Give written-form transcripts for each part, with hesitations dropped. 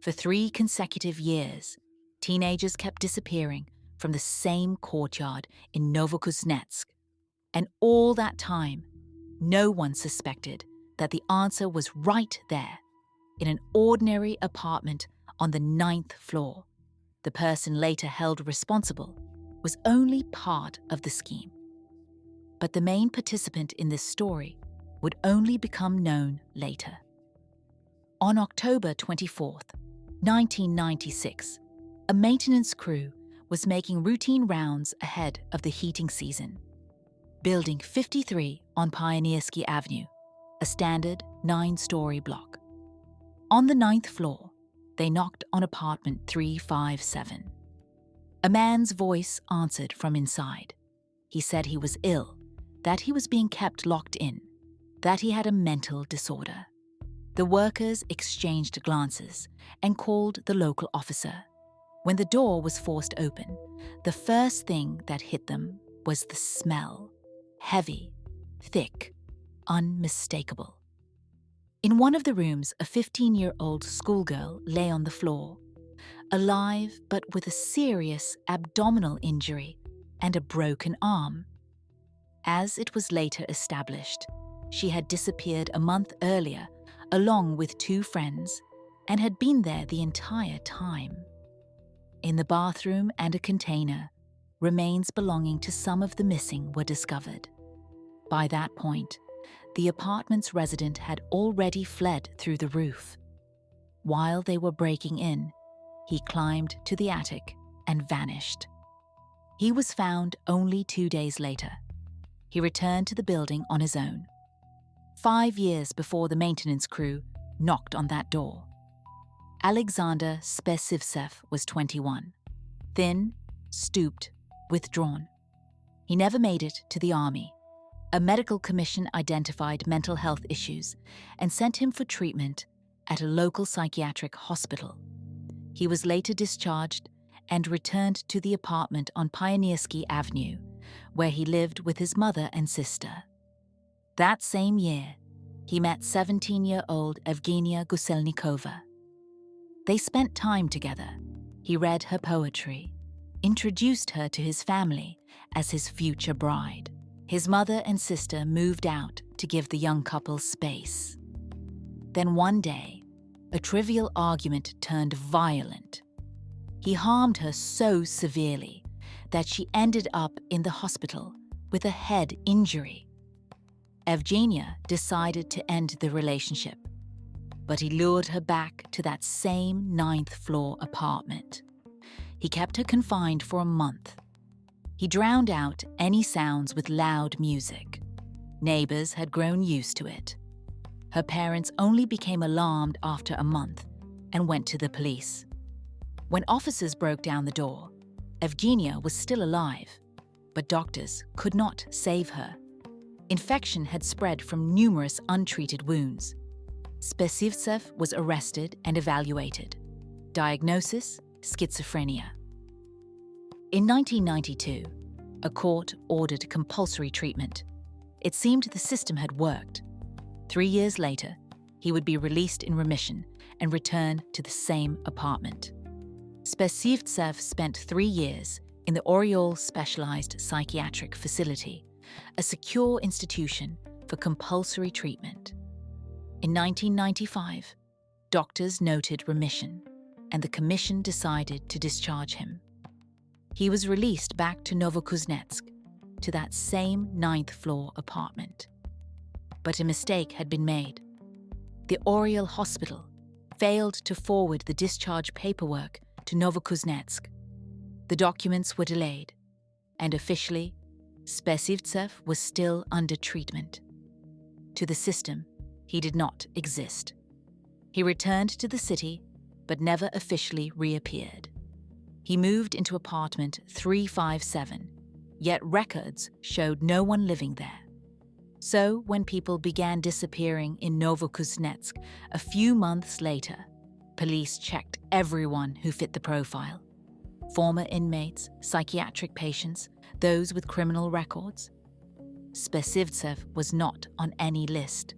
For 3 consecutive years, teenagers kept disappearing from the same courtyard in Novokuznetsk, and all that time, no one suspected that the answer was right there, in an ordinary apartment on the 9th floor. The person later held responsible was only part of the scheme. But the main participant in this story would only become known later. On October 24th, 1996, a maintenance crew was making routine rounds ahead of the heating season. Building 53 on Pioneersky Avenue, a standard 9-story block. On the 9th floor, they knocked on apartment 357. A man's voice answered from inside. He said he was ill, that he was being kept locked in, that he had a mental disorder. The workers exchanged glances and called the local officer. When the door was forced open, the first thing that hit them was the smell. Heavy, thick, unmistakable. In one of the rooms, a 15-year-old schoolgirl lay on the floor, alive but with a serious abdominal injury and a broken arm. As it was later established, she had disappeared a month earlier along with 2 friends and had been there the entire time. In the bathroom and a container, remains belonging to some of the missing were discovered. By that point, the apartment's resident had already fled through the roof. While they were breaking in, he climbed to the attic and vanished. He was found only 2 days later. He returned to the building on his own, 5 years before the maintenance crew knocked on that door. Alexander Spesivtsev was 21, thin, stooped, withdrawn. He never made it to the army. A medical commission identified mental health issues and sent him for treatment at a local psychiatric hospital. He was later discharged and returned to the apartment on Pioneersky Avenue, where he lived with his mother and sister. That same year, he met 17-year-old Evgenia Guselnikova. They spent time together. He read her poetry, introduced her to his family as his future bride. His mother and sister moved out to give the young couple space. Then one day, a trivial argument turned violent. He harmed her so severely that she ended up in the hospital with a head injury. Evgenia decided to end the relationship, but he lured her back to that same 9th floor apartment. He kept her confined for a month. He drowned out any sounds with loud music. Neighbors had grown used to it. Her parents only became alarmed after a month and went to the police. When officers broke down the door, Evgenia was still alive, but doctors could not save her. Infection had spread from numerous untreated wounds. Spesivtsev was arrested and evaluated. Diagnosis: schizophrenia. In 1992, a court ordered compulsory treatment. It seemed the system had worked. 3 years later, he would be released in remission and return to the same apartment. Spesivtsev spent 3 years in the Oriol Specialized Psychiatric Facility, a secure institution for compulsory treatment. In 1995, doctors noted remission, and the commission decided to discharge him. He was released back to Novokuznetsk, to that same 9th floor apartment. But a mistake had been made. The Oriol Hospital failed to forward the discharge paperwork to Novokuznetsk. The documents were delayed, and officially, Spesivtsev was still under treatment. To the system, he did not exist. He returned to the city, but never officially reappeared. He moved into apartment 357, yet records showed no one living there. So, when people began disappearing in Novokuznetsk a few months later, police checked everyone who fit the profile. Former inmates, psychiatric patients, those with criminal records. Spesivtsev was not on any list.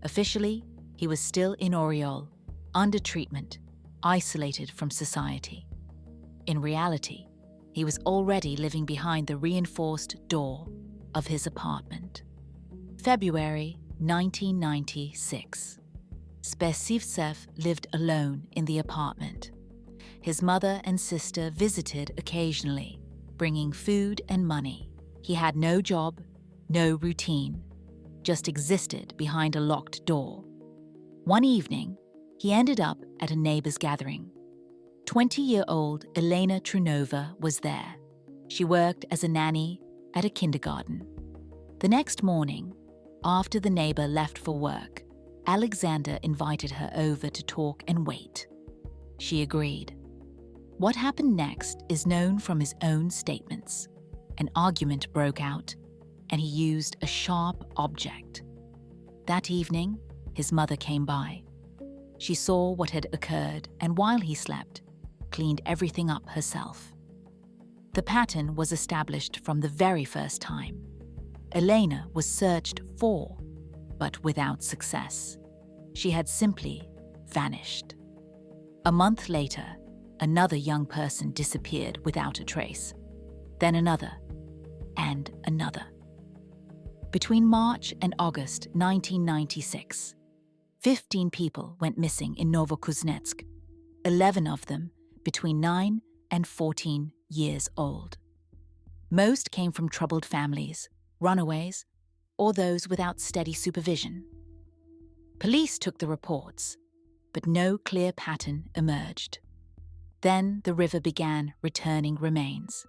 Officially, he was still in Oriol, under treatment, isolated from society. In reality, he was already living behind the reinforced door of his apartment. February 1996. Spesivtsev lived alone in the apartment. His mother and sister visited occasionally, bringing food and money. He had no job, no routine, just existed behind a locked door. One evening, he ended up at a neighbor's gathering. 20-year-old Elena Trunova was there. She worked as a nanny at a kindergarten. The next morning, after the neighbor left for work, Alexander invited her over to talk and wait. She agreed. What happened next is known from his own statements. An argument broke out, and he used a sharp object. That evening, his mother came by. She saw what had occurred, and while he slept, cleaned everything up herself. The pattern was established from the very first time. Elena was searched for, but without success. She had simply vanished. A month later, another young person disappeared without a trace. Then another, and another. Between March and August 1996, 15 people went missing in Novokuznetsk, 11 of them between 9 and 14 years old. Most came from troubled families, runaways, or those without steady supervision. Police took the reports, but no clear pattern emerged. Then the river began returning remains.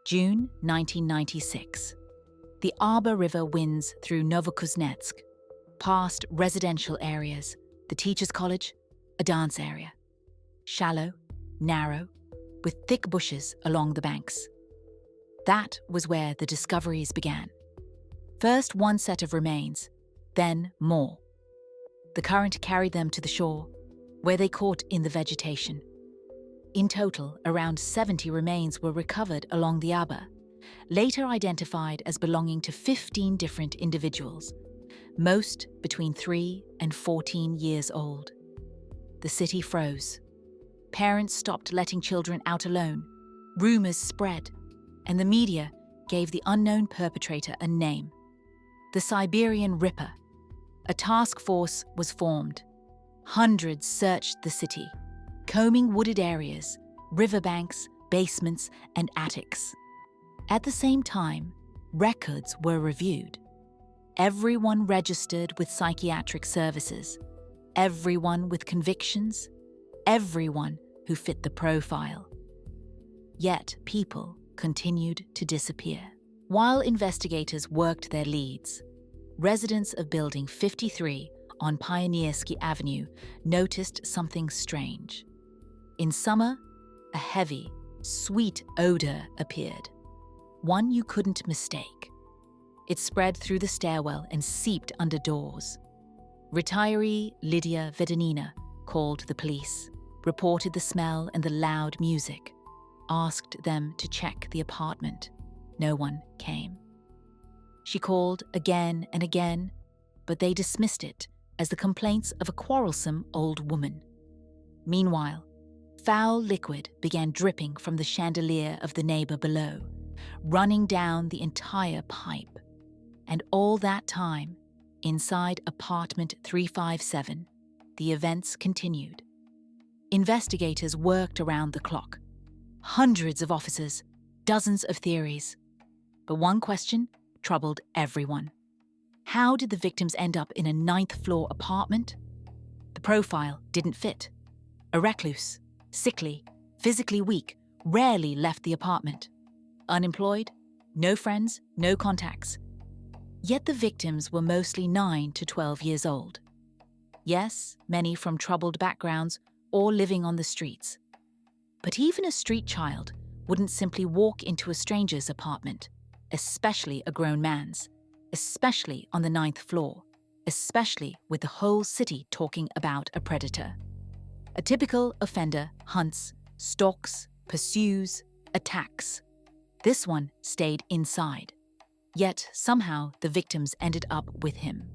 June 1996. The Arbor River winds through Novokuznetsk, past residential areas, the teachers' college, a dance area. Shallow, narrow, with thick bushes along the banks. That was where the discoveries began. First one set of remains, then more. The current carried them to the shore, where they caught in the vegetation. In total, around 70 remains were recovered along the Arbor, later identified as belonging to 15 different individuals, most between 3 and 14 years old. The city froze. Parents stopped letting children out alone. Rumors spread, and the media gave the unknown perpetrator a name: the Siberian Ripper. A task force was formed. Hundreds searched the city, combing wooded areas, riverbanks, basements, and attics. At the same time, records were reviewed. Everyone registered with psychiatric services, everyone with convictions, everyone who fit the profile. Yet people continued to disappear. While investigators worked their leads, residents of Building 53 on Pioneersky Avenue noticed something strange. In summer, a heavy, sweet odor appeared, one you couldn't mistake. It spread through the stairwell and seeped under doors. Retiree Lydia Vedanina called the police, reported the smell and the loud music, asked them to check the apartment. No one came. She called again and again, but they dismissed it as the complaints of a quarrelsome old woman. Meanwhile, foul liquid began dripping from the chandelier of the neighbor below, running down the entire pipe. And all that time, inside apartment 357, the events continued. Investigators worked around the clock. Hundreds of officers, dozens of theories. But one question troubled everyone. How did the victims end up in a 9th-floor apartment? The profile didn't fit. A recluse, sickly, physically weak, rarely left the apartment. Unemployed, no friends, no contacts. Yet the victims were mostly 9 to 12 years old. Yes, many from troubled backgrounds or living on the streets. But even a street child wouldn't simply walk into a stranger's apartment, especially a grown man's, especially on the 9th floor, especially with the whole city talking about a predator. A typical offender hunts, stalks, pursues, attacks. This one stayed inside. Yet somehow the victims ended up with him.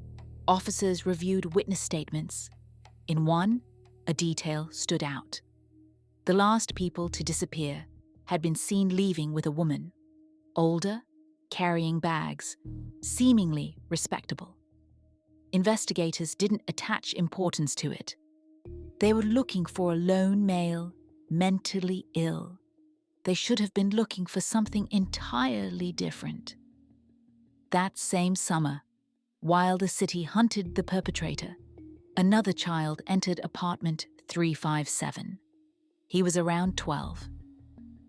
Officers reviewed witness statements. In one, a detail stood out. The last people to disappear had been seen leaving with a woman, older, carrying bags, seemingly respectable. Investigators didn't attach importance to it. They were looking for a lone male, mentally ill. They should have been looking for something entirely different. That same summer, while the city hunted the perpetrator, another child entered apartment 357. He was around 12.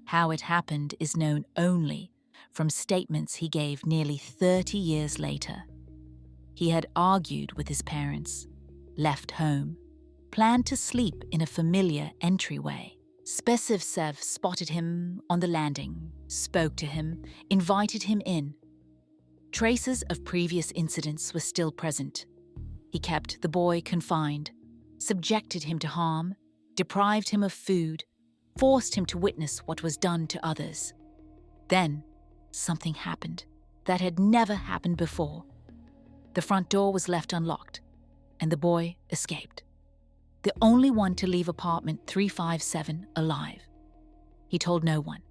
How it happened is known only from statements he gave nearly 30 years later. He had argued with his parents, left home, planned to sleep in a familiar entryway. Spesivtsev spotted him on the landing, spoke to him, invited him in. Traces of previous incidents were still present. He kept the boy confined, subjected him to harm, deprived him of food, forced him to witness what was done to others. Then, something happened that had never happened before. The front door was left unlocked, and the boy escaped. The only one to leave apartment 357 alive. He told no one.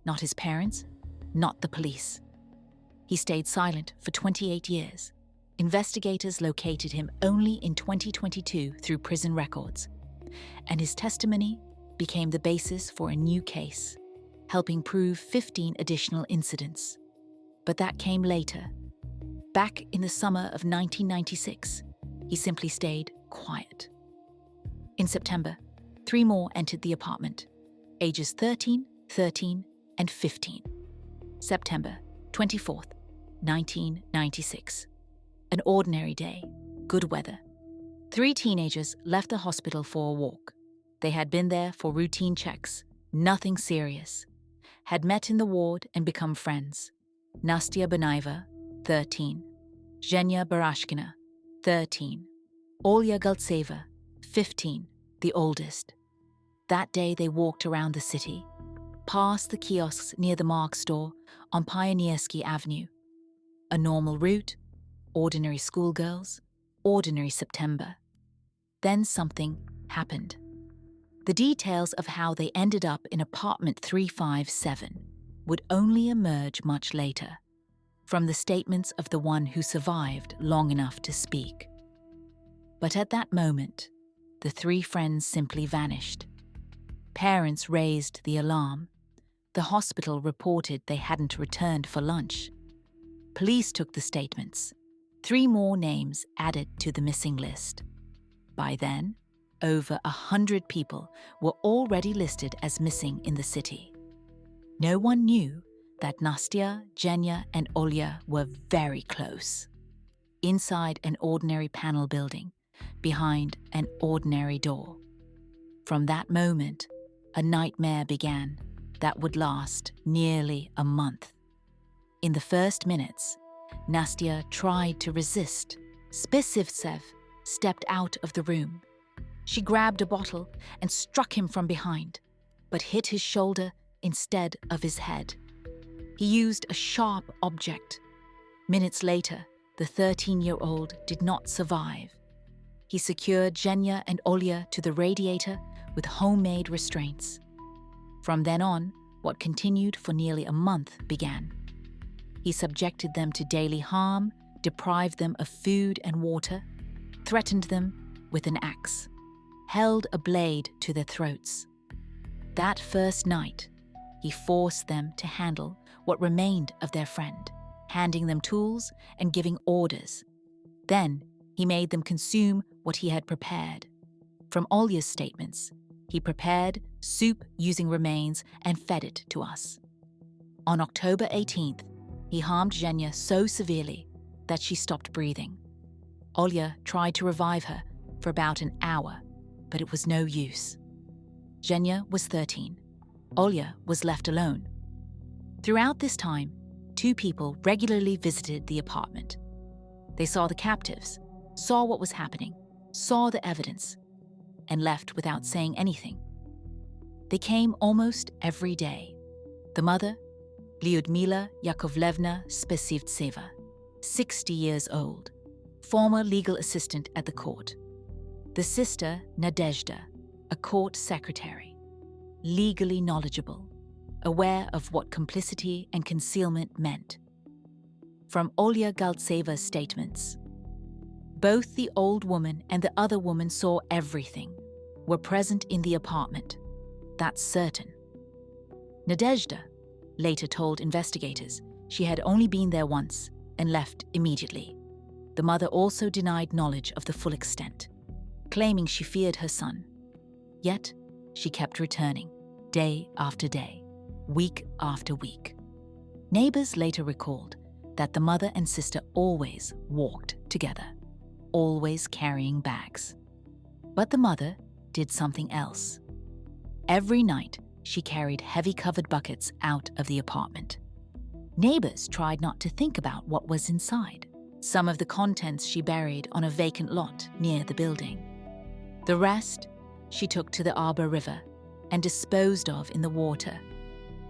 Not his parents, not the police. He stayed silent for 28 years. Investigators located him only in 2022 through prison records, and his testimony became the basis for a new case, helping prove 15 additional incidents. But that came later. Back in the summer of 1996, he simply stayed quiet. In September, 3 more entered the apartment, ages 13, 13, and 15. September 24th, 1996. An ordinary day, good weather. 3 teenagers left the hospital for a walk. They had been there for routine checks, nothing serious. Had met in the ward and become friends. Nastya Benaeva, 13. Zhenya Barashkina, 13. Olya Galtseva, 15, the oldest. That day they walked around the city, past the kiosks near the Mark store on Pioneersky Avenue. A normal route, ordinary schoolgirls, ordinary September. Then something happened. The details of how they ended up in apartment 357 would only emerge much later, from the statements of the one who survived long enough to speak. But at that moment, the 3 friends simply vanished. Parents raised the alarm. The hospital reported they hadn't returned for lunch. Police took the statements. 3 more names added to the missing list. By then, over 100 people were already listed as missing in the city. No one knew that Nastya, Zhenya, and Olya were very close. Inside an ordinary panel building, behind an ordinary door. From that moment, a nightmare began that would last nearly a month. In the first minutes, Nastya tried to resist. Spesivtsev stepped out of the room. She grabbed a bottle and struck him from behind, but hit his shoulder instead of his head. He used a sharp object. Minutes later, the 13-year-old did not survive. He secured Zhenya and Olya to the radiator with homemade restraints. From then on, what continued for nearly a month began. He subjected them to daily harm, deprived them of food and water, threatened them with an axe, held a blade to their throats. That first night, he forced them to handle what remained of their friend, handing them tools and giving orders. Then, he made them consume what he had prepared. From Olya's statements, he prepared soup using remains and fed it to us. On October 18th, he harmed Zhenya so severely that she stopped breathing. Olya tried to revive her for about an hour, but it was no use. Zhenya was 13. Olya was left alone. Throughout this time, 2 people regularly visited the apartment. They saw the captives, saw what was happening, saw the evidence, and left without saying anything. They came almost every day. The mother, Lyudmila Yakovlevna Spesivtseva, 60 years old, former legal assistant at the court. The sister, Nadezhda, a court secretary. legally knowledgeable, aware of what complicity and concealment meant. From Olya Galtseva's statements, both the old woman and the other woman saw everything, were present in the apartment. That's certain. Nadezhda later told investigators she had only been there once and left immediately. The mother also denied knowledge of the full extent, claiming she feared her son. Yet, she kept returning, day after day, week after week. Neighbors later recalled that the mother and sister always walked together, always carrying bags. But the mother did something else. Every night, she carried heavy covered buckets out of the apartment. Neighbors tried not to think about what was inside. Some of the contents she buried on a vacant lot near the building. The rest she took to the Arbor River and disposed of in the water.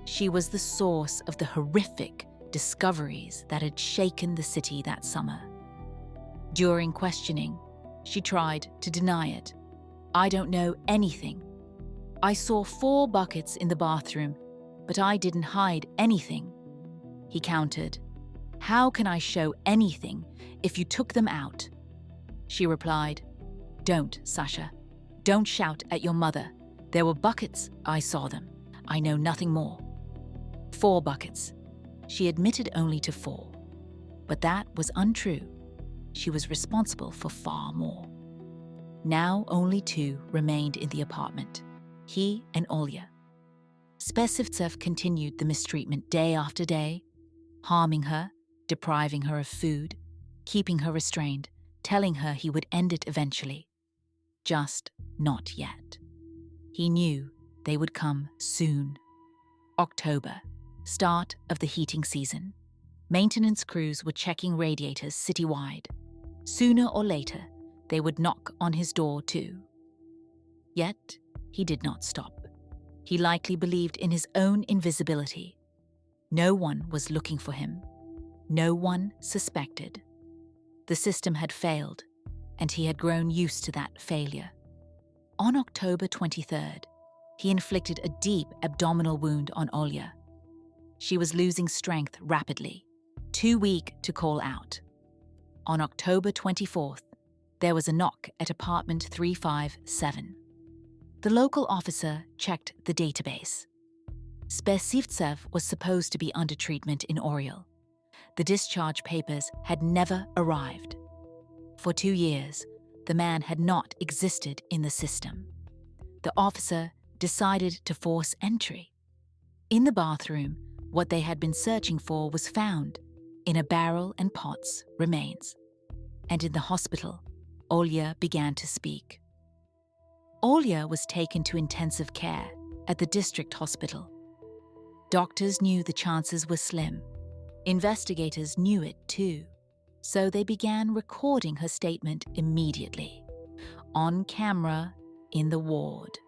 She was the source of the horrific discoveries that had shaken the city that summer. During questioning, she tried to deny it. "I don't know anything. I saw 4 buckets in the bathroom, but I didn't hide anything," he countered. "How can I show anything if you took them out?" She replied, "Don't, Sasha. Don't shout at your mother. There were buckets, I saw them. I know nothing more." 4 buckets. She admitted only to 4. But that was untrue. She was responsible for far more. Now only 2 remained in the apartment, he and Olya. Spesivtsev continued the mistreatment day after day, harming her, depriving her of food, keeping her restrained, telling her he would end it eventually. Just not yet. He knew they would come soon. October, start of the heating season. Maintenance crews were checking radiators citywide. Sooner or later, they would knock on his door too. Yet, he did not stop. He likely believed in his own invisibility. No one was looking for him. No one suspected. The system had failed, and he had grown used to that failure. On October 23rd, he inflicted a deep abdominal wound on Olya. She was losing strength rapidly, too weak to call out. On October 24th, there was a knock at apartment 357. The local officer checked the database. Spesivtsev was supposed to be under treatment in Oriel. The discharge papers had never arrived. For 2 years, the man had not existed in the system. The officer decided to force entry. In the bathroom, what they had been searching for was found in a barrel and pots remains. And in the hospital, Olya began to speak. Olya was taken to intensive care at the district hospital. Doctors knew the chances were slim. Investigators knew it too, so they began recording her statement immediately, on camera in the ward.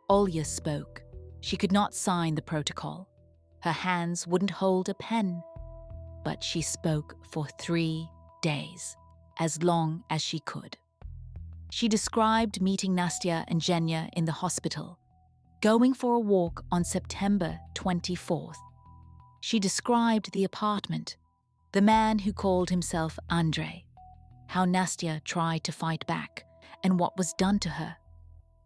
Olya spoke. She could not sign the protocol. Her hands wouldn't hold a pen. But she spoke for 3 days, as long as she could. She described meeting Nastya and Zhenya in the hospital, going for a walk on September 24th. She described the apartment, the man who called himself Andrei, how Nastya tried to fight back and what was done to her,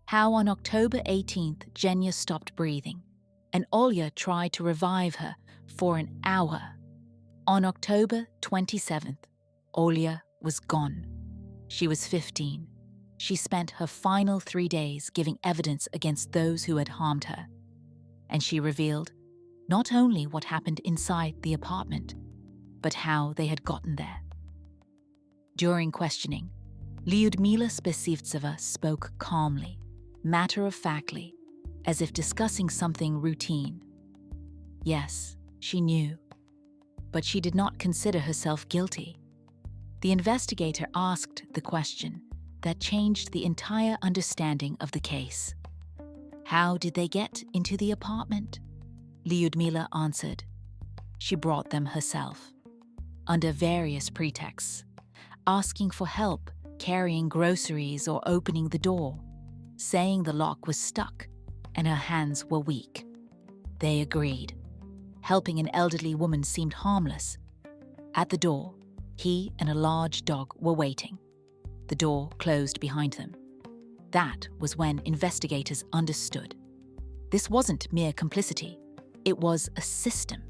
how on October 18th Zhenya stopped breathing and Olya tried to revive her for an hour. On October 27th, Olya was gone. She was 15. She spent her final 3 days giving evidence against those who had harmed her. And she revealed not only what happened inside the apartment, but how they had gotten there. During questioning, Lyudmila Spesivtseva spoke calmly, matter-of-factly, as if discussing something routine. Yes, she knew, but she did not consider herself guilty. The investigator asked the question that changed the entire understanding of the case. How did they get into the apartment? Lyudmila answered. She brought them herself, under various pretexts, asking for help carrying groceries or opening the door, saying the lock was stuck and her hands were weak. They agreed. Helping an elderly woman seemed harmless. At the door, he and a large dog were waiting. The door closed behind them. That was when investigators understood. This wasn't mere complicity. It was a system.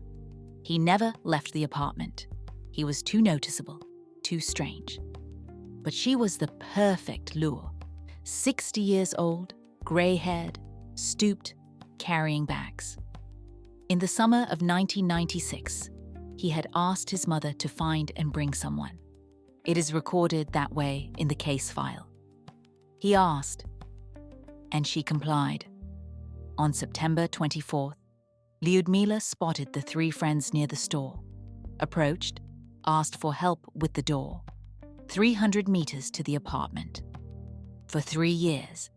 He never left the apartment. He was too noticeable, too strange. But she was the perfect lure. 60 years old, grey-haired, stooped, carrying bags. In the summer of 1996, he had asked his mother to find and bring someone. It is recorded that way in the case file. He asked, and she complied. On September 24th, Lyudmila spotted the three friends near the store, approached, asked for help with the door, 300 meters to the apartment. For 3 years,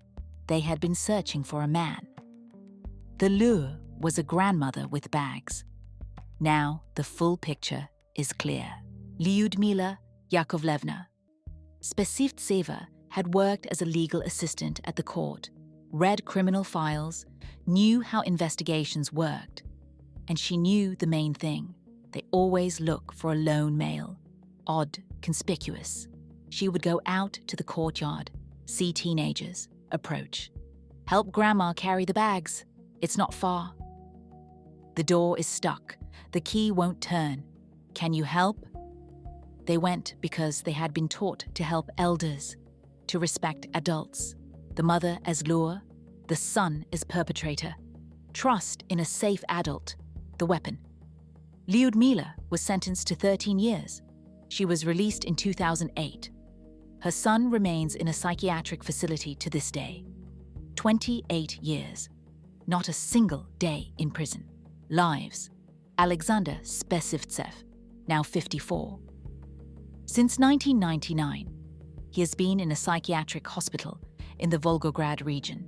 they had been searching for a man. The lure was a grandmother with bags. Now the full picture is clear. Lyudmila Yakovlevna. Spesivtseva had worked as a legal assistant at the court, read criminal files, knew how investigations worked, and she knew the main thing. They always look for a lone male, odd, conspicuous. She would go out to the courtyard, see teenagers, approach. Help Grandma carry the bags. It's not far. The door is stuck. The key won't turn. Can you help? They went because they had been taught to help elders, to respect adults. The mother as lure, the son as perpetrator. Trust in a safe adult, the weapon. Lyudmila was sentenced to 13 years. She was released in 2008. Her son remains in a psychiatric facility to this day. 28 years. Not a single day in prison. Lives. Alexander Spesivtsev, now 54. Since 1999, he has been in a psychiatric hospital in the Volgograd region.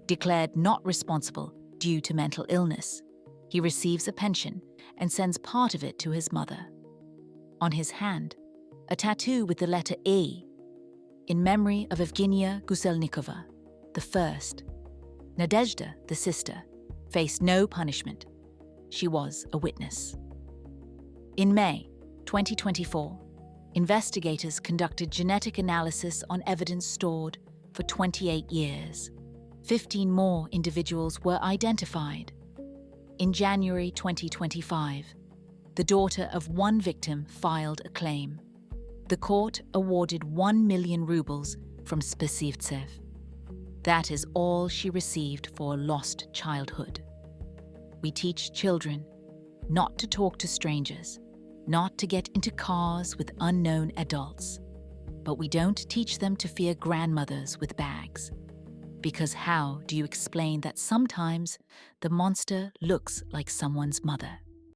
Declared not responsible due to mental illness, he receives a pension and sends part of it to his mother. On his hand, a tattoo with the letter E, in memory of Evgenia Guselnikova, the first. Nadezhda, the sister, faced no punishment. She was a witness. In May 2024, investigators conducted genetic analysis on evidence stored for 28 years. 15 more individuals were identified. In January 2025, the daughter of one victim filed a claim. The court awarded 1 million rubles from Spesivtsev. That is all she received for a lost childhood. We teach children not to talk to strangers, not to get into cars with unknown adults. But we don't teach them to fear grandmothers with bags. Because how do you explain that sometimes the monster looks like someone's mother?